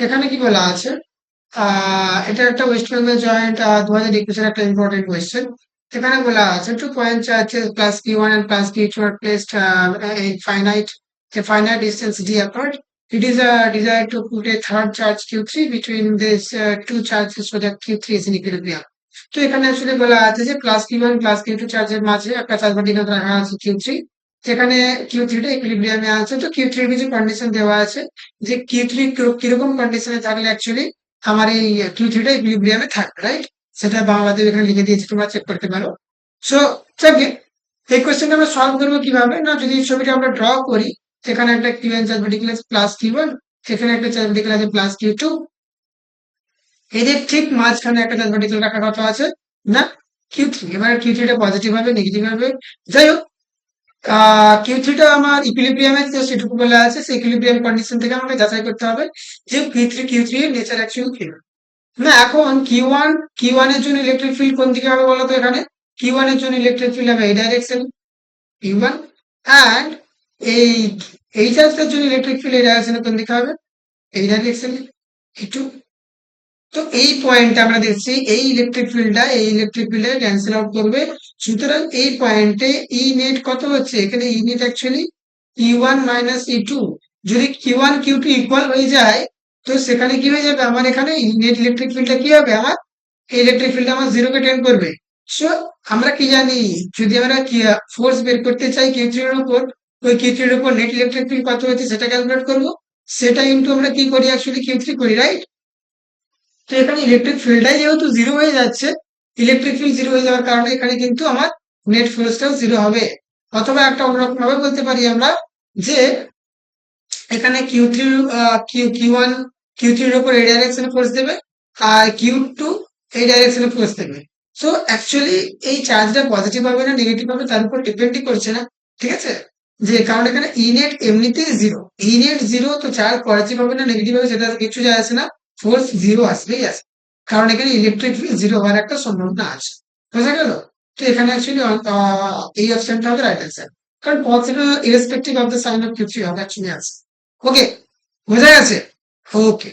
এখানে কি বলা আছে, এটা একটা ওয়েস্ট বেঙ্গল জয়েন্ট 2021 একটা ইম্পর্টেন্ট কোয়েশ্চেন। এখানে বলা আছে two point charges plus Q1 and plus Q2 are placed in a finite distance d apart. It is desired to put a third charge Q3 between these two charges so that Q3 is in equilibrium. তো এখানে আসলে বলা আছে যে plus Q1 plus Q2 চার্জের মাঝে একটা charge particle রাখা আছে Q3, যেখানে Q3 টা ইকুইলিব্রিয়ামে আছে। তো Q3 এর কিছু কন্ডিশন দেওয়া আছে যে Q3 কিরকম কন্ডিশনে থাকলে অ্যাকচুয়ালি আমার এই Q3 টা ইকুইলিব্রিয়ামে থাকবে, রাইট? সেটা বাংলাতে এখানে লিখে দিয়েছি, তোমরা চেক করতে পারো। সো ওকে, এই কোশ্চেনটা আমরা সলভ করবো কিভাবে না, যদি এই ছবিটা আমরা ড্র করি, সেখানে একটা Q1 চার্জ পার্টিকেল আছে প্লাস Q1, সেখানে একটা চার্জ পার্টিকেল আছে প্লাস Q2, এদের ঠিক মাঝখানে একটা চার্জ পার্টিকেল রাখার কথা আছে না Q3। এবার Q3 টা পজিটিভ হবে নেগেটিভ হবে, যাই হোক Q3 টা আমার ইকুইলিব্রিয়ামে সেটুকু বলা আছে, সেই ইকুইলিব্রিয়াম কন্ডিশন থেকে আমাকে যাচাই করতে হবে যে Q3 এর নেচার অ্যাকচুয়ালি কি। না এখন কিউ ওয়ান এর জন্য ইলেকট্রিক ফিল্ড কোন দিকে হবে বলতো? এখানে কিউ ওয়ান এর জন্য ইলেকট্রিক ফিল্ড হবে এই ডাইরেকশন কিউ ওয়ান, অ্যান্ড এই এই চার্জটার জন্য ইলেকট্রিক ফিল্ড এই ডাইরেকশনে কোন দিকে হবে? এই ডাইরেকশনে টু। তো এই পয়েন্টে আমরা দেখছি এই ইলেকট্রিক ফিল্ডটা এই ইলেকট্রিক ফিল্ডে ক্যান্সেল আউট করবে। সুতরাং এই পয়েন্টে ই নেট কত হচ্ছে? এখানে ই net actually Q1 minus E2। যদি Q1 Q2 ইকুয়াল হয়ে যায়, তো সেখানে কি হয়ে যাবে, আমার এখানে নেট ইলেকট্রিক ফিল্ডটা কি হবে, আমার ইলেকট্রিক ফিল্ড আমার জিরোকে টেন্ড করবে। সো আমরা কি জানি, যদি আমরা ফোর্স বের করতে চাই Q3 এর উপর, ওই Q3 এর উপর নেট ইলেকট্রিক ফিল্ড কত হচ্ছে সেটা ক্যালকুলেট করবো। সেটা ইনটু আমরা কি করি, অ্যাকচুয়ালি Q3 করি, রাইট? তো এখানে ইলেকট্রিক ফিল্ডটাই যেহেতু জিরো হয়ে যাচ্ছে, ইলেকট্রিক ফিল্ড জিরো হয়ে যাওয়ার কারণে এখানে কিন্তু আমার নেট ফোর্সটাও জিরো হবে। অথবা একটা অন্যরকম ভাবে বলতে পারি আমরা যে এখানে Q3 Q1 Q3 এর উপর এই ডাইরেকশনে ফোর্স দেবে, আর Q2 এই ডাইরেকশনে ফোর্স দেবে। সো অ্যাকচুয়ালি এই চার্জটা পজিটিভ হবে না নেগেটিভ হবে তার উপর ডিপেন্ডই করছে না, ঠিক আছে? যে কারণ এখানে ই নেট এমনিতেই জিরো, ই নেট জিরো, তো চার্জ পজিটিভ হবে না নেগেটিভ হবে সেটা কিছু যায় আসে না, ফোর্স জিরো আসবেই আসে, কারণ এখানে ইলেকট্রিক ফিল্ড জিরো হওয়ার একটা সম্ভাবনা আছে। বোঝা গেল? তো এখানে অ্যাকচুয়ালি এই অপশনটা হবে রাইট অ্যান্সার, কারণ positive irrespective of the sign of Q3 হবে অ্যাকচুয়ালি আছে। ওকে, বোঝা গেছে? ওকে।